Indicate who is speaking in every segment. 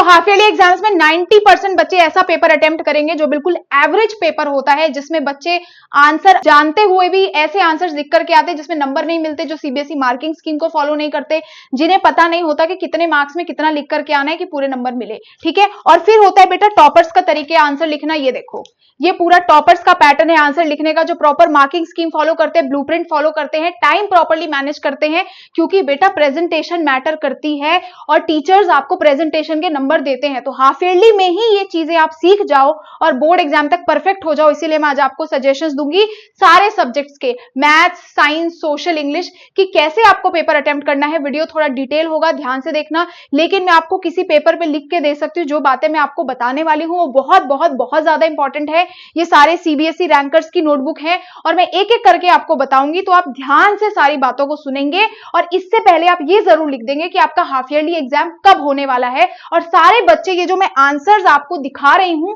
Speaker 1: Half yearly exams में 90% बच्चे ऐसा पेपर अटेम्प्ट करेंगे जो बिल्कुल एवरेज पेपर होता है, जिसमें बच्चे आंसर जानते हुए भी ऐसे आंसर्स लिख करके आते हैं जिसमें नंबर नहीं मिलते, जो सीबीएसई मार्किंग स्कीम को फॉलो नहीं करते, जिन्हें पता नहीं होता कि कितने मार्क्स में कितना लिख करके आना है कि पूरे नंबर मिले, ठीक है। और फिर होता है बेटा टॉपर्स का तरीके आंसर लिखना। ये देखो, ये पूरा टॉपर्स का पैटर्न है आंसर लिखने का, जो प्रॉपर मार्किंग स्कीम फॉलो करते हैं, ब्लूप्रिंट फॉलो करते हैं, टाइम प्रॉपर्ली मैनेज करते हैं, क्योंकि बेटा प्रेजेंटेशन मैटर करती है और टीचर्स आपको प्रेजेंटेशन के नंबर देते हैं। तो हाफ ईयरली में ही ये चीजें आप सीख जाओ और बोर्ड एग्जाम तक परफेक्ट हो जाओ। इसीलिए मैं आज आपको सजेशंस दूंगी सारे सब्जेक्ट्स के, मैथ्स, साइंस, सोशल, इंग्लिश, कि कैसे आपको पेपर अटेम्प्ट करना है। वीडियो थोड़ा डिटेल होगा, ध्यान से देखना, लेकिन मैं आपको किसी पेपर पे लिख के दे सकती हूँ। जो बातें मैं आपको बताने वाली हूँ वो बहुत बहुत बहुत ज्यादा इंपॉर्टेंट है। ये सारे सीबीएसई रैंकर्स की नोटबुक है और मैं एक एक करके आपको बताऊंगी, तो आप ध्यान से सारी बातों को सुनेंगे और इससे पहले आप ये जरूर लिख देंगे कि आपका हाफ ईयरली एग्जाम कब होने वाला है। और सारे बच्चे, ये जो मैं आंसर्स आपको दिखा रही हूं,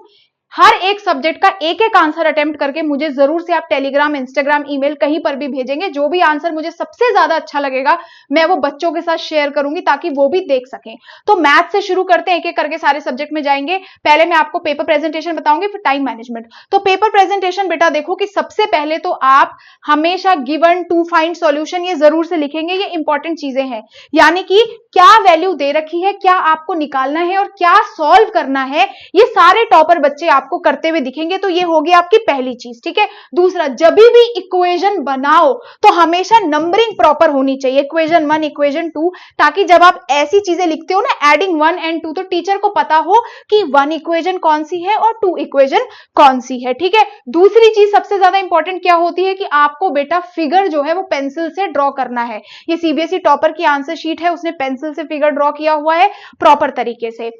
Speaker 1: हर एक सब्जेक्ट का एक एक आंसर अटेम्प्ट करके मुझे जरूर से आप टेलीग्राम, इंस्टाग्राम, ईमेल कहीं पर भी भेजेंगे। जो भी आंसर मुझे सबसे ज्यादा अच्छा लगेगा मैं वो बच्चों के साथ शेयर करूंगी ताकि वो भी देख सकें। तो मैथ से शुरू करते हैं, एक एक करके सारे सब्जेक्ट में जाएंगे। पहले मैं आपको पेपर प्रेजेंटेशन बताऊंगी, फिर टाइम मैनेजमेंट। तो पेपर प्रेजेंटेशन बेटा देखो कि सबसे पहले तो आप हमेशा गिवन, टू फाइंड सॉल्यूशन ये जरूर से लिखेंगे। ये इंपॉर्टेंट चीजें हैं, यानी कि क्या वैल्यू दे रखी है, क्या आपको निकालना है और क्या सॉल्व करना है, ये सारे टॉपर बच्चे आपको करते हुए दिखेंगे। तो ये होगी आपकी पहली चीज, ठीक है। दूसरा, जब भी इक्वेशन बनाओ तो हमेशा नंबरिंग प्रॉपर होनी चाहिए, इक्वेशन 1, इक्वेशन 2, ताकि जब आप ऐसी चीजें लिखते हो ना, एडिंग 1 and 2, तो टीचर को पता हो कि 1 इक्वेशन कौन सी है और 2 इक्वेशन कौन सी है, ठीक है। दूसरी चीज सबसे ज्यादा इंपॉर्टेंट क्या होती है कि आपको बेटा फिगर जो है वो पेंसिल से ड्रॉ करना है। ये सीबीएसई टॉपर की आंसर शीट है, उसने पेंसिल से फिगर ड्रॉ किया हुआ है प्रॉपर तरीके से।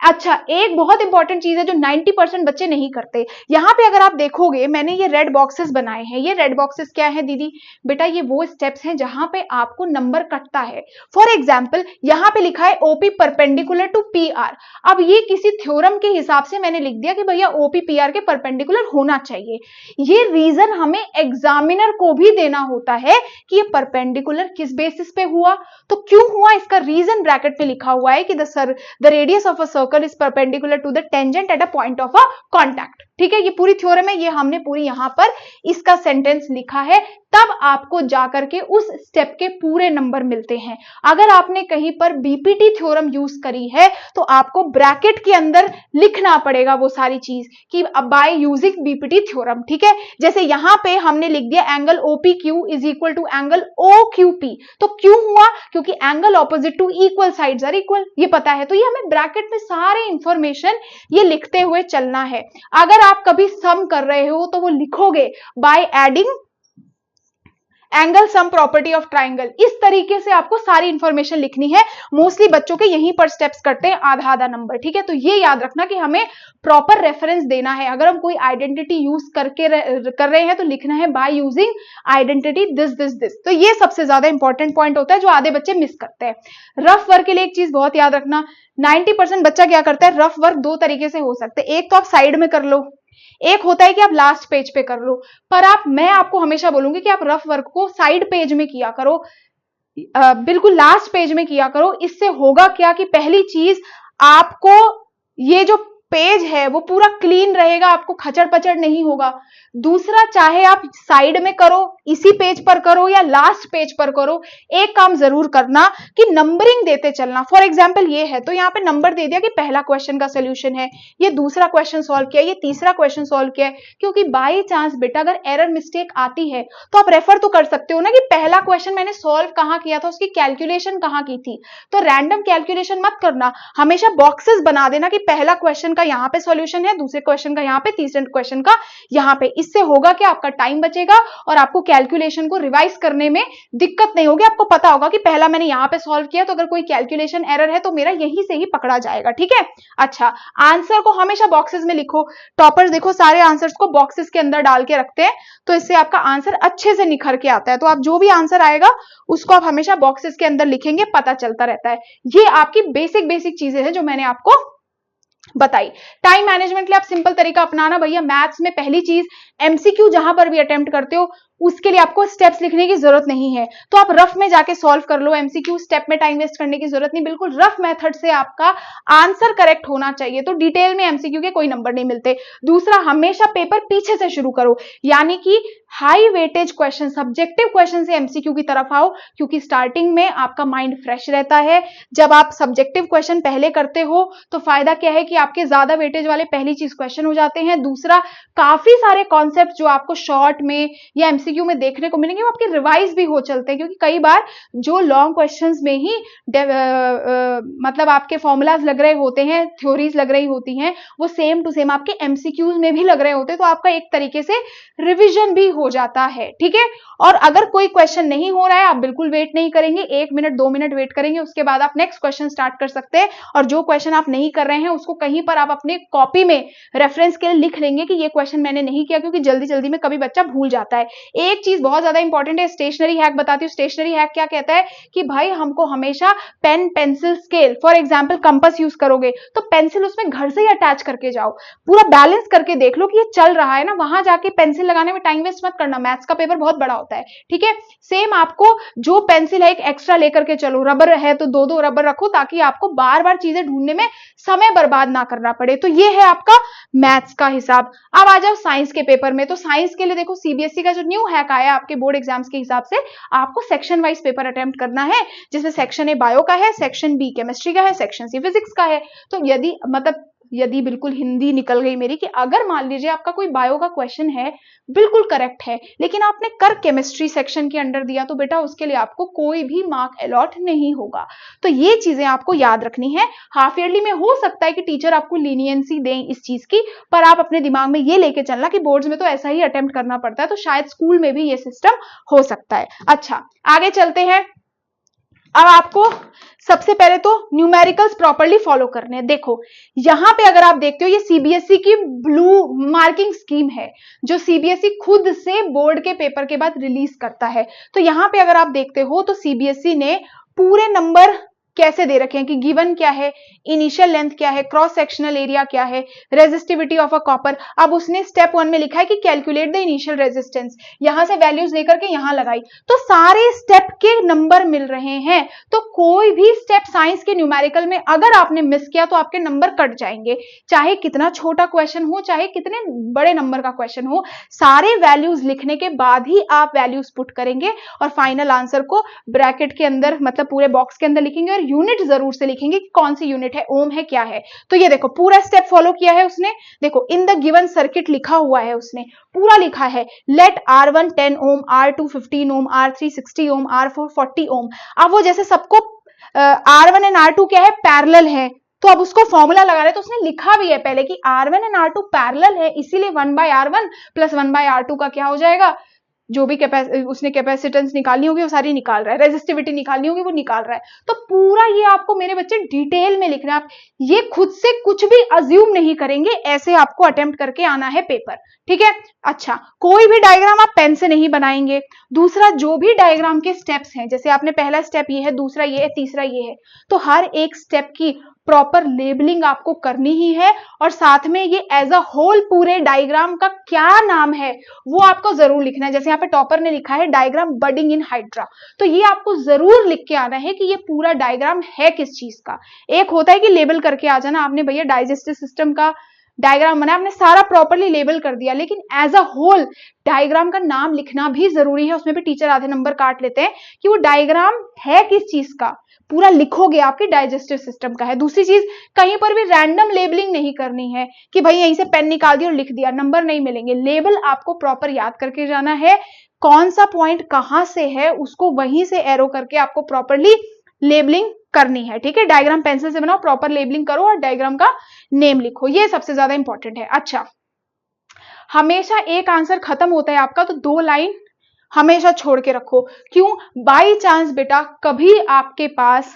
Speaker 1: अच्छा, एक बहुत इंपॉर्टेंट चीज है जो 90% बच्चे नहीं करते। यहां पे अगर आप देखोगे, मैंने ये रेड बॉक्सेस बनाए हैं। ये रेड बॉक्सेस क्या है दीदी? बेटा ये वो स्टेप्स हैं जहां पे आपको नंबर कटता है। फॉर एग्जाम्पल यहां पे लिखा है ओपी परपेंडिकुलर टू पीआर। अब ये किसी थ्योरम के हिसाब से मैंने लिख दिया कि भैया ओपी पीआर के परपेंडिकुलर होना चाहिए। ये रीजन हमें एग्जामिनर को भी देना होता है कि ये परपेंडिकुलर किस बेसिस पे हुआ, तो क्यों हुआ, इसका रीजन ब्रैकेट में लिखा हुआ है कि the radius of a circle is perpendicular to the tangent at a point of a contact, ठीक है। ये पूरी थ्योरम है, ये हमने पूरी यहां पर इसका सेंटेंस लिखा है, तब आपको जाकर के उस स्टेप के पूरे नंबर मिलते हैं। अगर आपने कहीं पर बीपीटी थ्योरम यूज करी है तो आपको ब्रैकेट के अंदर लिखना पड़ेगा वो सारी चीज कि बाय यूजिंग बीपीटी थ्योरम, ठीक है। जैसे यहां पे हमने लिख दिया angle OPQ is equal to angle OQP, तो क्यों हुआ? क्योंकि angle opposite to equal sides are equal, ये पता है। तो ये हमें ब्रैकेट में सारे इंफॉर्मेशन ये लिखते हुए चलना है। अगर आप कभी सम कर रहे हो तो वो लिखोगे by adding angle sum property of triangle. इस तरीके से आपको सारी इंफॉर्मेशन लिखनी है। मोस्टली बच्चों के यहीं पर स्टेप्स करते हैं, आधा आधा नंबर, ठीक है। तो ये याद रखना कि हमें प्रॉपर रेफरेंस देना है। अगर हम कोई आइडेंटिटी यूज कर रहे हैं तो लिखना है by using identity this this this. तो ये सबसे ज्यादा इंपॉर्टेंट पॉइंट होता है जो आधे बच्चे मिस करते हैं। रफ वर्क के लिए एक चीज बहुत याद रखना, 90% बच्चा क्या करता है, रफ वर्क दो तरीके से हो सकते हैं। एक तो आप साइड में कर लो, एक होता है कि आप लास्ट पेज पे कर लो। पर मैं आपको हमेशा बोलूंगी कि आप रफ वर्क को साइड पेज में किया करो, बिल्कुल लास्ट पेज में किया करो। इससे होगा क्या कि पहली चीज, आपको ये जो पेज है वो पूरा क्लीन रहेगा, आपको खचड़ पचड़ नहीं होगा। दूसरा, चाहे आप साइड में करो, इसी पेज पर करो या लास्ट पेज पर करो, एक काम जरूर करना कि नंबरिंग देते चलना। फॉर एग्जांपल ये है तो यहाँ पे नंबर दे दिया कि पहला क्वेश्चन का सोल्यूशन है, ये दूसरा क्वेश्चन सॉल्व किया, ये तीसरा क्वेश्चन सॉल्व किया। क्योंकि बाई चांस बेटा अगर एरर मिस्टेक आती है तो आप रेफर तो कर सकते हो ना कि पहला क्वेश्चन मैंने सॉल्व कहां किया था, उसकी कैलकुलेशन कहां की थी। तो रैंडम कैलकुलेशन मत करना, हमेशा बॉक्सेस बना देना कि पहला क्वेश्चन का यहाँ पे सॉल्यूशन है, दूसरे क्वेश्चन का यहाँ पे, तीसरे क्वेश्चन का यहाँ पे। इससे होगा कि आपका टाइम बचेगा और आपको कैलकुलेशन को रिवाइज करने में दिक्कत नहीं होगी। आपको पता होगा कि पहला मैंने यहाँ पे सॉल्व किया तो अगर कोई कैलकुलेशन एरर है तो मेरा यहीं से ही पकड़ा जाएगा, ठीक है। अच्छा, आंसर को हमेशा बॉक्सेस में लिखो। टॉपर्स देखो सारे आंसर्स को बॉक्सेस के अंदर डाल के रखते हैं, तो इससे आपका आंसर अच्छे से निखर के आता है। तो आप जो भी आंसर आएगा उसको आप हमेशा बॉक्सेस के अंदर लिखेंगे, पता चलता रहता है। ये आपकी बेसिक चीजें हैं जो मैंने आपको बताई। टाइम मैनेजमेंट के लिए आप सिंपल तरीका अपनाना भैया। मैथ्स में पहली चीज, एमसीक्यू जहां पर भी अटेम्प्ट करते हो उसके लिए आपको स्टेप्स लिखने की जरूरत नहीं है, तो आप रफ में जाके सॉल्व कर लो एमसीक्यू, स्टेप में टाइम वेस्ट करने की जरूरत नहीं, बिल्कुल रफ मेथड से आपका आंसर करेक्ट होना चाहिए, तो डिटेल में एमसीक्यू के कोई नंबर नहीं मिलते। दूसरा, हमेशा पेपर पीछे से शुरू करो, यानी कि high weightage question, subjective question से एमसीक्यू की तरफ आओ, क्योंकि स्टार्टिंग में आपका माइंड फ्रेश रहता है। जब आप सब्जेक्टिव क्वेश्चन पहले करते हो तो फायदा क्या है कि आपके ज्यादा वेटेज वाले पहली चीज क्वेश्चन हो जाते हैं। दूसरा, काफी सारे कॉन्सेप्ट जो आपको शॉर्ट में या एमसीक्यू में देखने को मिलेंगे वो आपके रिवाइज भी हो चलते हैं, क्योंकि कई बार जो लॉन्ग क्वेश्चंस में ही मतलब आपके फॉर्मूलाज लग रहे होते हैं, थ्योरीज लग रही होती हैं, वो सेम टू सेम आपके एमसीक्यूज में भी लग रहे होते हैं, तो आपका एक तरीके से रिविजन भी हो जाता है, ठीक है। और अगर कोई क्वेश्चन नहीं हो रहा है, आप बिल्कुल वेट नहीं करेंगे, 1 मिनट 2 मिनट वेट करेंगे, उसके बाद आप नेक्स्ट क्वेश्चन स्टार्ट कर सकते हैं। और जो क्वेश्चन आप नहीं कर रहे हैं उसको कहीं पर आप अपने कॉपी में रेफरेंस के लिए लिख लेंगे कि ये क्वेश्चन मैंने नहीं किया, क्योंकि जल्दी जल्दी में कभी बच्चा भूल जाता है। एक चीज बहुत ज्यादा इंपॉर्टेंट है, स्टेशनरी हैक बताती हूँ। स्टेशनरी हैक क्या कहता है कि भाई हमको हमेशा pen pencil scale, for example compass use करोगे तो पेंसिल उसमें घर से ही अटैच करके जाओ, पूरा बैलेंस करके देख लो कि ये चल रहा है ना, वहां जाके पेंसिल लगाने में टाइम वेस्ट मत करना, मैथ्स का पेपर बहुत बड़ा होता है, ठीक है। सेम आपको जो पेंसिल है एक एक्स्ट्रा लेकर के चलो, रबर है तो 2-2 रबर रखो, ताकि आपको बार बार चीजें ढूंढने में समय बर्बाद ना करना पड़े। तो ये है आपका मैथ्स का हिसाब। अब आ जाओ साइंस के पेपर में, तो साइंस के लिए देखो सीबीएसई का जो न्यू हैक आया आपके बोर्ड एग्जाम्स के हिसाब से, आपको सेक्शन वाइज पेपर अटेम्प्ट करना है, जिसमें सेक्शन ए बायो का है, सेक्शन बी केमिस्ट्री का है, सेक्शन सी फिजिक्स का है। तो यदि बिल्कुल हिंदी निकल गई मेरी, कि अगर मान लीजिए आपका कोई बायो का क्वेश्चन है, बिल्कुल करेक्ट है, लेकिन आपने कर केमिस्ट्री सेक्शन के अंडर दिया, तो बेटा उसके लिए आपको कोई भी मार्क अलॉट नहीं होगा। तो ये चीजें आपको याद रखनी है। हाफ ईयरली में हो सकता है कि टीचर आपको लीनियंसी दें इस चीज की, पर आप अपने दिमाग में ये लेके चलना कि बोर्ड्स में तो ऐसा ही अटेम्प्ट करना पड़ता है, तो शायद स्कूल में भी ये सिस्टम हो सकता है। अच्छा, आगे चलते हैं। अब आपको सबसे पहले तो न्यूमेरिकल्स प्रॉपर्ली फॉलो करने हैं। देखो यहां पे अगर आप देखते हो, ये सीबीएसई की ब्लू मार्किंग स्कीम है, जो सीबीएसई खुद से बोर्ड के पेपर के बाद रिलीज करता है। तो यहां पे अगर आप देखते हो तो सीबीएसई ने पूरे नंबर कैसे दे रखे हैं कि गिवन क्या है, इनिशियल लेंथ क्या है, क्रॉस सेक्शनल एरिया क्या है, रेजिस्टिविटी ऑफ अ कॉपर। अब उसने स्टेप 1 में लिखा है कि कैलकुलेट द इनिशियल रेजिस्टेंस, यहां से वैल्यूज लेकर के यहां लगाई, तो सारे स्टेप के नंबर मिल रहे हैं। तो कोई भी स्टेप साइंस के न्यूमेरिकल में अगर आपने मिस किया तो आपके नंबर कट जाएंगे, चाहे कितना छोटा क्वेश्चन हो, चाहे कितने बड़े नंबर का क्वेश्चन हो, सारे वैल्यूज लिखने के बाद ही आप वैल्यूज पुट करेंगे और फाइनल आंसर को ब्रैकेट के अंदर, मतलब पूरे बॉक्स के अंदर लिखेंगे, और यूनिट जरूर से लिखेंगे कि कौन सी यूनिट है, ओम है, क्या है। तो ये देखो पूरा स्टेप फॉलो किया है उसने। देखो इन द गिवन सर्किट लिखा हुआ है, उसने पूरा लिखा है, लेट R1 10 ओम, R2 15 ओम, R3 60 ओम, R4 40 ओम। अब वो जैसे सबको R1 एंड R2 क्या है, पैरेलल है, तो अब उसको फॉर्मूला लगा रहे, तो उसने लिखा भी है पहले कि R1 एंड R2 पैरेलल है, इसीलिए 1/R1 प्लस 1/R2 का क्या हो जाएगा, जो भी उसने कैपेसिटेंस निकालनी होगी वो सारी निकाल रहा है, रेजिस्टिविटी निकालनी होगी वो निकाल रहा है। तो पूरा ये आपको मेरे बच्चे डिटेल में लिखना है, आप ये खुद से कुछ भी अज्यूम नहीं करेंगे, ऐसे आपको अटेम्प्ट करके आना है पेपर, ठीक है। अच्छा, कोई भी डायग्राम आप पेन से नहीं बनाएंगे। दूसरा, जो भी डायग्राम के स्टेप्स हैं, जैसे आपने पहला स्टेप ये है, दूसरा ये है, तीसरा ये है, तो हर एक स्टेप की प्रॉपर लेबलिंग आपको करनी ही है, और साथ में ये एज अ होल पूरे डायग्राम का क्या नाम है वो आपको जरूर लिखना है। जैसे यहाँ पे टॉपर ने लिखा है डायग्राम बडिंग इन हाइड्रा, तो ये आपको जरूर लिख के आना है कि ये पूरा डायग्राम है किस चीज का। एक होता है कि लेबल करके आ जाना, आपने भैया डाइजेस्टिव सिस्टम का डायग्राम बनाया, आपने सारा प्रॉपर्ली लेबल कर दिया, लेकिन एज अ होल डायग्राम का नाम लिखना भी जरूरी है। उसमें भी टीचर आधे नंबर काट लेते हैं कि वो डायग्राम है किस चीज का, पूरा लिखोगे आपके डाइजेस्टिव सिस्टम का है। दूसरी चीज, कहीं पर भी रैंडम लेबलिंग नहीं करनी है कि भाई यहीं से पेन निकाल दिया और लिख दिया, नंबर नहीं मिलेंगे। लेबल आपको प्रॉपर याद करके जाना है, कौन सा पॉइंट कहां से है उसको वहीं से एरो करके आपको प्रॉपरली लेबलिंग करनी है, ठीक है। डायग्राम पेंसिल से बनाओ, प्रॉपर लेबलिंग करो और डायग्राम का नेम लिखो, ये सबसे ज्यादा इंपॉर्टेंट है। अच्छा, हमेशा एक आंसर खत्म होता है आपका तो 2 लाइन हमेशा छोड़ के रखो। क्यों? बाई चांस बेटा कभी आपके पास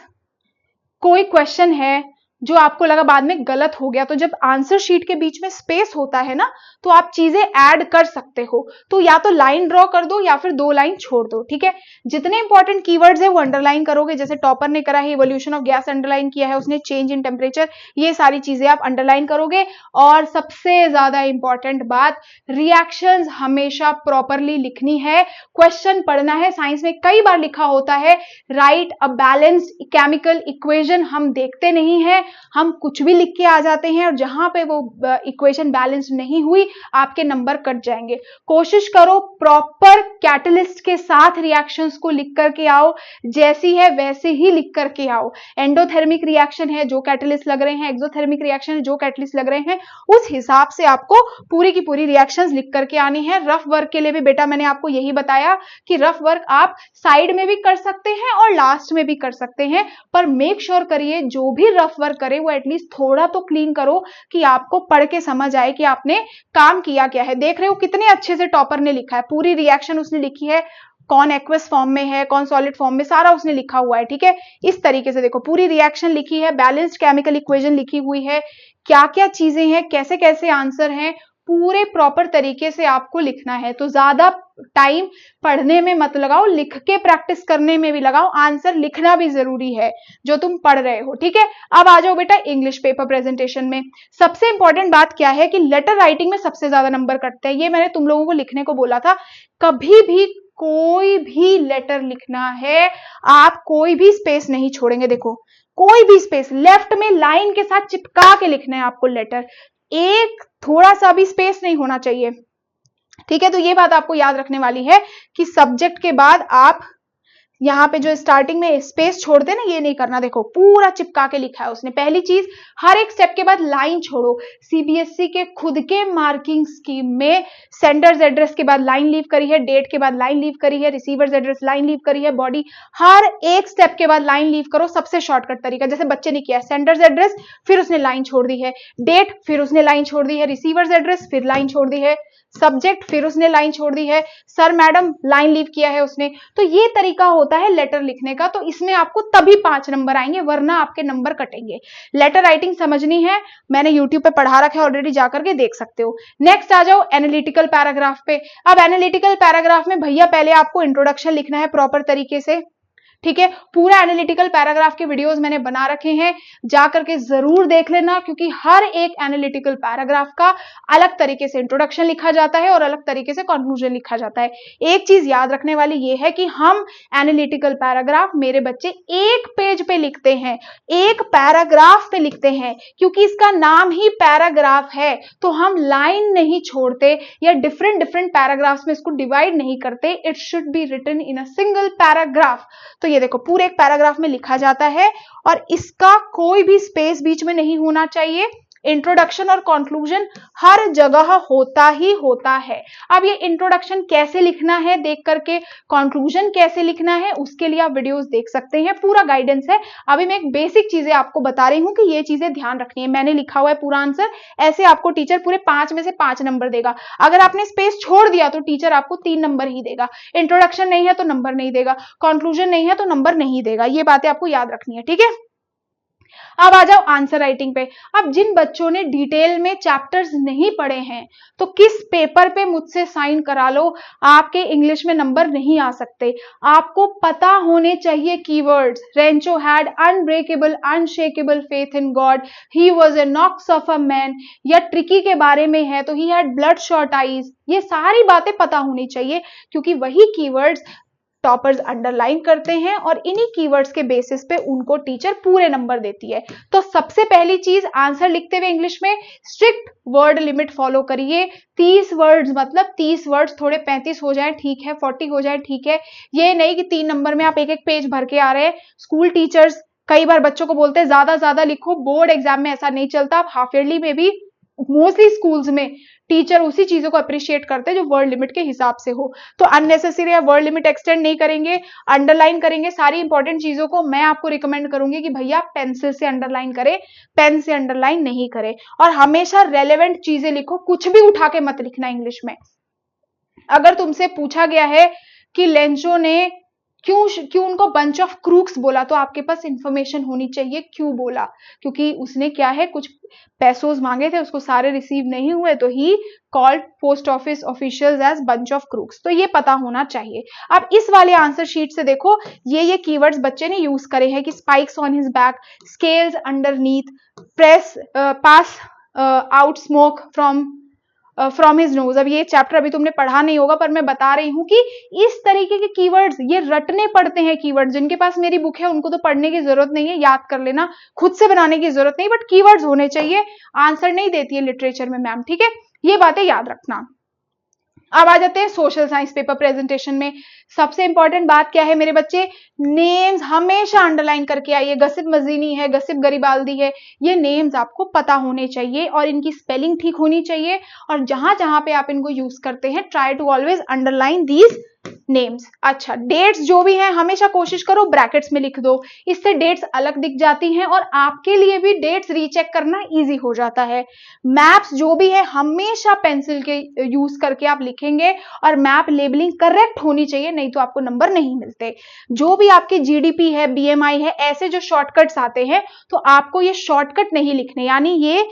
Speaker 1: कोई क्वेश्चन है जो आपको लगा बाद में गलत हो गया। तो जब आंसर शीट के बीच में स्पेस होता है ना, तो आप चीजें ऐड कर सकते हो। तो या तो लाइन ड्रॉ कर दो या फिर 2 लाइन छोड़ दो, ठीक है। जितने इंपॉर्टेंट कीवर्ड्स है वो अंडरलाइन करोगे, जैसे टॉपर ने करा है, इवोल्यूशन ऑफ गैस अंडरलाइन किया है उसने, चेंज इन टेम्परेचर, ये सारी चीजें आप अंडरलाइन करोगे। और सबसे ज्यादा इंपॉर्टेंट बात, रिएक्शंस हमेशा प्रॉपरली लिखनी है। क्वेश्चन पढ़ना है, साइंस में कई बार लिखा होता है right a balanced chemical equation, हम देखते नहीं है, हम कुछ भी लिख के आ जाते हैं, और जहां पे वो इक्वेशन बैलेंस नहीं हुई आपके नंबर कट जाएंगे। कोशिश करो प्रॉपर कैटलिस्ट के साथ रिएक्शंस को लिख करके आओ, जैसी है वैसे ही लिख करके आओ। एंडोथर्मिक रिएक्शन है जो कैटलिस्ट लग रहे हैं, एक्सोथर्मिक रिएक्शन है जो कैटलिस्ट लग रहे हैं, उस हिसाब से आपको पूरी की पूरी रिएक्शंस लिख करके आनी है। रफ वर्क के लिए भी बेटा मैंने आपको यही बताया कि रफ वर्क आप साइड में भी कर सकते हैं और लास्ट में भी कर सकते हैं, पर मेक श्योर करिए जो भी रफ वर्क करे वो एटलीस्ट थोड़ा तो क्लीन करो कि आपको पढ़ के समझ आए कि आपने काम किया क्या है। देख रहे हो कितने अच्छे से टॉपर ने लिखा है, पूरी रिएक्शन उसने लिखी है, कौन एक्वस फॉर्म में है कौन सॉलिड फॉर्म में, सारा उसने लिखा हुआ है, ठीक है। इस तरीके से देखो पूरी रिएक्शन लिखी है, बैलेंस्ड केमिकल इक्वेशन लिखी हुई है, क्या क्या चीजें हैं, कैसे कैसे आंसर हैं, पूरे प्रॉपर तरीके से आपको लिखना है। तो ज्यादा टाइम पढ़ने में मत लगाओ, लिख के प्रैक्टिस करने में भी लगाओ, आंसर लिखना भी जरूरी है जो तुम पढ़ रहे हो, ठीक है। अब आ जाओ बेटा इंग्लिश पेपर प्रेजेंटेशन में। सबसे इंपॉर्टेंट बात क्या है कि लेटर राइटिंग में सबसे ज्यादा नंबर कटते हैं, ये मैंने तुम लोगों को लिखने को बोला था। कभी भी कोई भी लेटर लिखना है आप कोई भी स्पेस नहीं छोड़ेंगे, देखो कोई भी स्पेस, लेफ्ट में लाइन के साथ चिपका के लिखना है आपको लेटर, एक थोड़ा सा भी स्पेस नहीं होना चाहिए, ठीक है। तो ये बात आपको याद रखने वाली है कि सब्जेक्ट के बाद आप यहाँ पे जो स्टार्टिंग में स्पेस छोड़ते हैं ना, ये नहीं करना। देखो पूरा चिपका के लिखा है उसने। पहली चीज, हर एक स्टेप के बाद लाइन छोड़ो। सीबीएसई के खुद के मार्किंग स्कीम में सेंडर्स एड्रेस के बाद लाइन लीव करी है, डेट के बाद लाइन लीव करी है, रिसीवर्स एड्रेस लाइन लीव करी है, बॉडी, हर एक स्टेप के बाद लाइन लीव करो। सबसे शॉर्टकट तरीका, जैसे बच्चे ने किया, सेंडर्स एड्रेस फिर उसने लाइन छोड़ दी है, डेट फिर उसने लाइन छोड़ दी है, रिसीवर्स एड्रेस फिर लाइन छोड़ दी है, सब्जेक्ट फिर उसने लाइन छोड़ दी है, सर मैडम लाइन लीव किया है उसने। तो ये तरीका होता है लेटर लिखने का, तो इसमें आपको तभी 5 नंबर आएंगे, वरना आपके नंबर कटेंगे। लेटर राइटिंग समझनी है, मैंने यूट्यूब पे पढ़ा रखा है ऑलरेडी, जाकर के देख सकते हो। नेक्स्ट आ जाओ एनालिटिकल पैराग्राफ पे। अब एनालिटिकल पैराग्राफ में भैया पहले आपको इंट्रोडक्शन लिखना है प्रॉपर तरीके से, ठीक है। पूरा एनालिटिकल पैराग्राफ के वीडियोस मैंने बना रखे हैं, जाकर के जरूर देख लेना, क्योंकि हर एक एनालिटिकल पैराग्राफ का अलग तरीके से इंट्रोडक्शन लिखा जाता है और अलग तरीके से कंक्लूजन लिखा जाता है। एक चीज याद रखने वाली ये है कि हम एनालिटिकल पैराग्राफ मेरे बच्चे एक पेज पे लिखते हैं, एक पैराग्राफ पे लिखते हैं, क्योंकि इसका नाम ही पैराग्राफ है। तो हम लाइन नहीं छोड़ते या डिफरेंट डिफरेंट पैराग्राफ्स में इसको डिवाइड नहीं करते, it should be written in a single paragraph. तो ये देखो पूरे एक पैराग्राफ में लिखा जाता है और इसका कोई भी स्पेस बीच में नहीं होना चाहिए। इंट्रोडक्शन और कंक्लूजन हर जगह होता ही होता है। अब ये इंट्रोडक्शन कैसे लिखना है देख करके, कंक्लूजन कैसे लिखना है उसके लिए आप वीडियोस देख सकते हैं, पूरा गाइडेंस है। अभी मैं एक बेसिक चीजें आपको बता रही हूं कि ये चीजें ध्यान रखनी है। मैंने लिखा हुआ है पूरा आंसर, ऐसे आपको टीचर पूरे 5 में से 5 नंबर देगा। अगर आपने स्पेस छोड़ दिया तो टीचर आपको 3 नंबर ही देगा। इंट्रोडक्शन नहीं है तो नंबर नहीं देगा, कंक्लूजन नहीं है तो नंबर नहीं देगा। ये बातें आपको याद रखनी है, ठीक है। अब आ जाओ आंसर राइटिंग पे। अब जिन बच्चों ने डिटेल में चैप्टर्स नहीं पढ़े हैं, तो किस पेपर पे मुझसे साइन करा लो, आपके इंग्लिश में नंबर नहीं आ सकते। आपको पता होने चाहिए keywords. Rancho had unbreakable unshakeable faith in God, he was a knocks of a man, या ट्रिकी के बारे में है तो he had bloodshot eyes. ये सारी बातें पता होनी चाहिए, क्योंकि वही कीवर्ड्स टॉपर्स अंडरलाइन करते हैं और इन्हीं कीवर्ड्स के बेसिस पे उनको टीचर पूरे नंबर देती है। तो सबसे पहली चीज, आंसर लिखते हुए इंग्लिश में स्ट्रिक्ट वर्ड लिमिट फॉलो करिए। 30 वर्ड्स, मतलब 30 वर्ड्स, थोड़े 35 हो जाए ठीक है, 40 हो जाए ठीक है। ये नहीं कि 3 नंबर में आप एक एक पेज भर के आ रहे हैं। स्कूल टीचर्स कई बार बच्चों को बोलते हैं ज्यादा लिखो, बोर्ड एग्जाम में ऐसा नहीं चलता। आप हाफ ईयरली में भी मोस्टली स्कूल्स में टीचर उसी चीजों को अप्रिशिएट करते हैं जो वर्ड लिमिट के हिसाब से हो। तो अननेसेसरी वर्ड लिमिट एक्सटेंड नहीं करेंगे, अंडरलाइन करेंगे सारी इंपॉर्टेंट चीजों को। मैं आपको रिकमेंड करूंगी कि भैया पेंसिल से अंडरलाइन करें, पेन से अंडरलाइन नहीं करें। और हमेशा रेलेवेंट चीजें लिखो, कुछ भी उठा के मत लिखना इंग्लिश में। अगर तुमसे पूछा गया है कि लेंचो ने क्यों उनको बंच ऑफ क्रूक्स बोला? तो आपके पास इंफॉर्मेशन होनी चाहिए क्यों बोला, क्योंकि उसने क्या है कुछ पैसों मांगे थे, उसको सारे रिसीव नहीं हुए, तो he called post office officials as bunch of crooks. तो ये पता होना चाहिए। अब इस वाले आंसर शीट से देखो, ये कीवर्ड्स बच्चे ने यूज करे हैं कि spikes on his back, scales underneath, press pass out smoke from his nose. अब ये चैप्टर अभी तुमने पढ़ा नहीं होगा, पर मैं बता रही हूं कि इस तरीके के कीवर्ड्स ये रटने पड़ते हैं। कीवर्ड्स जिनके पास मेरी बुक है उनको तो पढ़ने की जरूरत नहीं है, याद कर लेना, खुद से बनाने की जरूरत नहीं, बट कीवर्ड्स होने चाहिए। आंसर नहीं देती है लिटरेचर में मैम, ठीक है, ये बातें याद रखना। अब आ जाते हैं सोशल साइंस पेपर प्रेजेंटेशन में। सबसे इंपॉर्टेंट बात क्या है मेरे बच्चे? नेम्स हमेशा अंडरलाइन करके आइए। गसिप मजीनी है, गसिप गरीबाल्दी है, ये नेम्स आपको पता होने चाहिए और इनकी स्पेलिंग ठीक होनी चाहिए। और जहां जहां पे आप इनको यूज करते हैं, try to always underline these names. अच्छा, डेट्स जो भी हैं हमेशा कोशिश करो ब्रैकेट्स में लिख दो, इससे डेट्स अलग दिख जाती हैं और आपके लिए भी डेट्स रीचेक करना इजी हो जाता है। मैप्स जो भी है हमेशा पेंसिल के यूज करके आप लिखेंगे और मैप लेबलिंग करेक्ट होनी चाहिए, नहीं तो आपको नंबर नहीं मिलते। जो भी आपके जीडीपी है, बीएमआई है, ऐसे जो शॉर्टकट्स आते हैं, तो आपको ये शॉर्टकट नहीं लिखने, यानी ये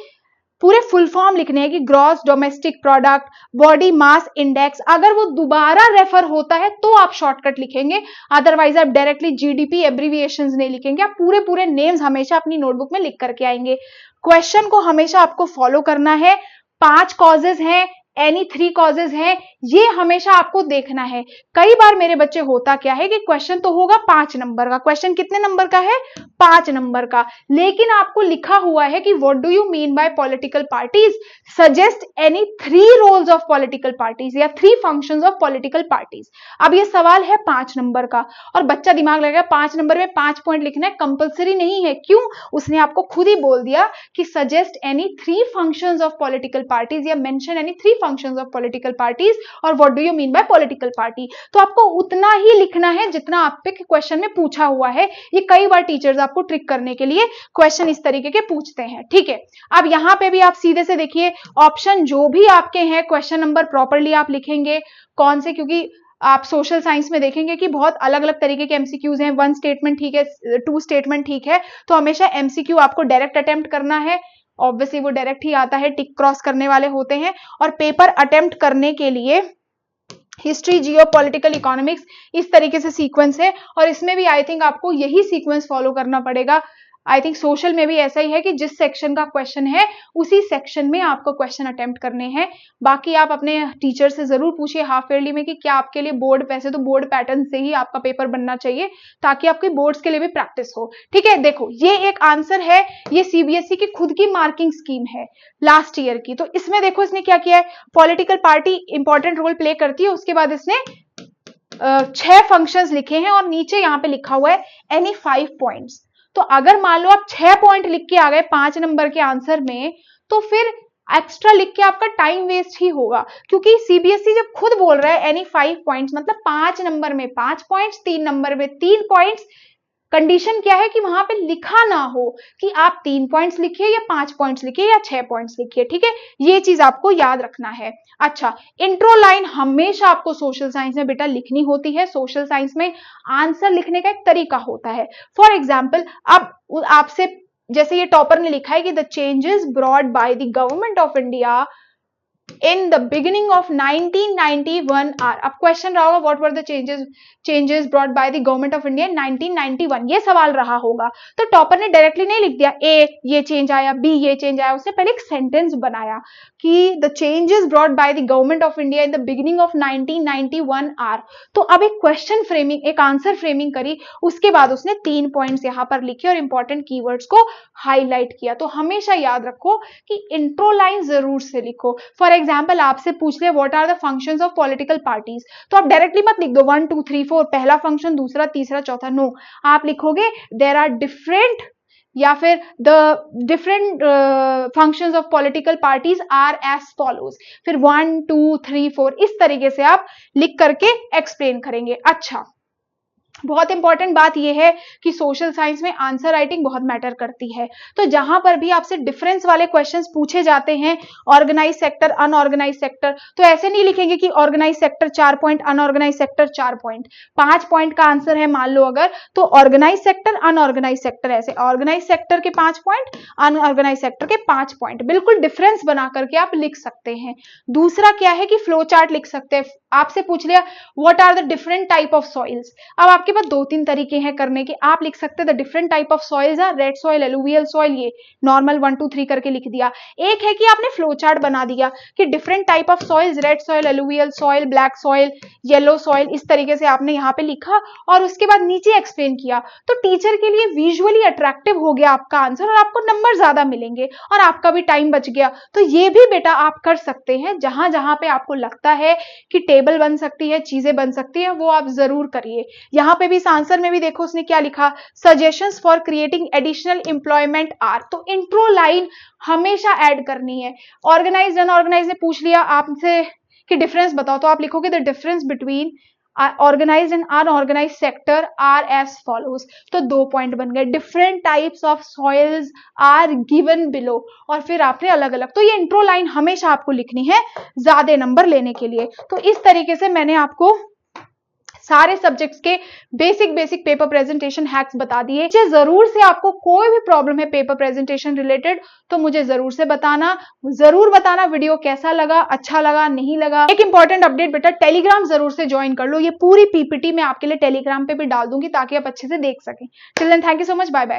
Speaker 1: पूरे फुल फॉर्म लिखने हैं कि gross domestic product, body mass index. अगर वो दोबारा रेफर होता है तो आप शॉर्टकट लिखेंगे, अदरवाइज आप डायरेक्टली जीडीपी एब्रीविएशंस नहीं लिखेंगे। आप पूरे पूरे नेम्स हमेशा अपनी नोटबुक में लिख करके आएंगे। क्वेश्चन को हमेशा आपको फॉलो करना है। 5 कॉजेज हैं, एनी 3 कॉजेज हैं, ये हमेशा आपको देखना है। कई बार मेरे बच्चे होता क्या है कि क्वेश्चन तो होगा 5 नंबर का, क्वेश्चन कितने नंबर का है? 5 नंबर का, लेकिन आपको लिखा हुआ है कि what do you mean by political parties, suggest any 3 roles of political parties या 3 फंक्शंस ऑफ पॉलिटिकल पार्टीज। अब ये सवाल है 5 नंबर का और बच्चा दिमाग लगाएगा 5 नंबर में 5 पॉइंट लिखना है, कंपल्सरी नहीं है। क्यों? उसने आपको खुद ही बोल दिया कि suggest any 3 functions of political parties या mention any 3 functions of political parties और what do you mean by political party. तो आपको उतना ही लिखना है जितना आप पे क्वेश्चन में पूछा हुआ है। ये कई बार टीचर्स आपको ट्रिक करने के लिए क्वेश्चन इस तरीके के पूछते हैं, ठीक है। अब यहां पे भी आप सीधे से देखिए, ऑप्शन जो भी आपके हैं क्वेश्चन नंबर प्रॉपरली आप लिखेंगे। कौन से? क्योंकि आप सोशल साइंस में देखेंगे कि बहुत अलग अलग तरीके के एमसीक्यूज हैं। 1 स्टेटमेंट ठीक है, 2 स्टेटमेंट ठीक है, तो हमेशा एमसीक्यू आपको डायरेक्ट अटेम्प्ट करना है। ऑब्वियसली वो डायरेक्ट ही आता है, टिक क्रॉस करने वाले होते हैं। और पेपर अटेम्प्ट करने के लिए हिस्ट्री, जियो पॉलिटिकल, इकोनॉमिक्स, इस तरीके से सीक्वेंस है और इसमें भी आई थिंक आपको यही सीक्वेंस फॉलो करना पड़ेगा। आई थिंक सोशल में भी ऐसा ही है कि जिस सेक्शन का क्वेश्चन है उसी सेक्शन में आपको क्वेश्चन अटेम्प्ट करने हैं। बाकी आप अपने टीचर से जरूर पूछिए हाफ ईयरली में कि क्या आपके लिए बोर्ड, वैसे तो बोर्ड पैटर्न से ही आपका पेपर बनना चाहिए ताकि आपके बोर्ड्स के लिए भी प्रैक्टिस हो, ठीक है। देखो ये एक आंसर है, ये सीबीएसई की खुद की मार्किंग स्कीम है लास्ट ईयर की। तो इसमें देखो इसने क्या किया है, political party important role play करती है, उसके बाद इसने 6 फंक्शंस लिखे हैं और नीचे यहां पे लिखा हुआ है एनी 5 पॉइंट्स। तो अगर मान लो आप 6 पॉइंट लिख के आ गए 5 नंबर के आंसर में, तो फिर एक्स्ट्रा लिख के आपका टाइम वेस्ट ही होगा, क्योंकि सीबीएसई जब खुद बोल रहा है एनी 5 पॉइंट्स, मतलब 5 नंबर में 5 पॉइंट्स, 3 नंबर में 3 पॉइंट्स। कंडीशन क्या है कि वहां पे लिखा ना हो कि आप 3 पॉइंट्स लिखिए या 5 पॉइंट्स लिखिए या 6 पॉइंट्स लिखिए, ठीक है। ये चीज आपको याद रखना है। अच्छा, इंट्रो लाइन हमेशा आपको सोशल साइंस में बेटा लिखनी होती है। सोशल साइंस में आंसर लिखने का एक तरीका होता है। फॉर एग्जाम्पल, अब आपसे जैसे ये टॉपर ने लिखा है कि the changes brought by the government of India in the beginning of 1991 are, अब क्वेश्चन रहा होगा what were the changes brought by the government of India in 1991, ये सवाल रहा होगा। तो टॉपर ने डायरेक्टली नहीं लिख दिया ए ये चेंज आया, बी ये चेंज आया, उससे पहले एक सेंटेंस बनाया कि the changes brought by the government of India in the beginning of 1991 are. तो अब एक क्वेश्चन फ्रेमिंग, एक आंसर फ्रेमिंग करी, उसके बाद उसने 3 पॉइंट्स यहां पर लिखे और इंपॉर्टेंट कीवर्ड्स को हाईलाइट किया। तो हमेशा याद रखो कि इंट्रो लाइन जरूर से लिखो। फॉर एग्जाम्पल आपसे पूछ ले what are the functions of political parties, तो आप डायरेक्टली मत लिख दो 1 2 3 4 पहला फंक्शन, दूसरा, तीसरा, चौथा। नो, आप लिखोगे देयर आर डिफरेंट या फिर the different functions of political parties are as follows, फिर 1 2 3 4 इस तरीके से आप लिख करके एक्सप्लेन करेंगे। अच्छा, बहुत इंपॉर्टेंट बात यह है कि सोशल साइंस में आंसर राइटिंग बहुत मैटर करती है। तो जहां पर भी आपसे डिफरेंस वाले क्वेश्चंस पूछे जाते हैं, ऑर्गेनाइज सेक्टर, अनऑर्गेनाइज सेक्टर, तो ऐसे नहीं लिखेंगे कि organise sector 4 point, unorganise sector 4 point. 5 point का आंसर है मान लो अगर, तो ऑर्गेनाइज सेक्टर, अनऑर्गेनाइज सेक्टर, ऐसे ऑर्गेनाइज सेक्टर के 5 पॉइंट, अनऑर्गेनाइज सेक्टर के 5 पॉइंट, बिल्कुल डिफरेंस बना करके आप लिख सकते हैं। दूसरा क्या है कि फ्लो चार्ट लिख सकते हैं। आपसे पूछ लिया what are the different type of soils, अब आपके पास 2-3 तरीके हैं करने के। आप लिख सकते हैं the different type of soils are red soil, alluvial soil, ये नॉर्मल 1 2 3 करके लिख दिया। एक है कि आपने फ्लो चार्ट बना दिया कि different type of soils, red soil, alluvial soil, black soil, yellow soil, इस तरीके से आपने यहाँ पे लिखा और उसके बाद नीचे एक्सप्लेन किया। तो टीचर के लिए विजुअली अट्रैक्टिव हो गया आपका आंसर और आपको नंबर ज्यादा मिलेंगे और आपका भी टाइम बच गया। तो ये भी बेटा आप कर सकते हैं, जहां जहां पे आपको लगता है कि टेबल बन सकती है, चीजें बन सकती है, वो आप जरूर करिए। यहाँ पे भी इस आंसर में भी देखो उसने क्या लिखा, suggestions for creating additional employment are, तो इंट्रो लाइन हमेशा ऐड करनी है। ऑर्गेनाइज अनऑर्गेनाइज ने पूछ लिया आपसे कि डिफरेंस बताओ, तो आप लिखोगे the difference between organise and unorganise sector are as follows, तो 2 पॉइंट बन गए। Different types of soils are given below, और फिर आपने अलग अलग, तो ये इंट्रो लाइन हमेशा आपको लिखनी है ज्यादा नंबर लेने के लिए। तो इस तरीके से मैंने आपको सारे सब्जेक्ट्स के बेसिक पेपर प्रेजेंटेशन हैक्स बता दिए। जरूर से आपको कोई भी प्रॉब्लम है पेपर प्रेजेंटेशन रिलेटेड तो मुझे जरूर से बताना, जरूर बताना वीडियो कैसा लगा, अच्छा लगा, नहीं लगा। एक इंपॉर्टेंट अपडेट बेटा, टेलीग्राम जरूर से ज्वाइन कर लो, ये पूरी पीपीटी मैं आपके लिए टेलीग्राम पे भी डाल दूंगी ताकि आप अच्छे से देख सकें। Till then thank you so much, bye bye.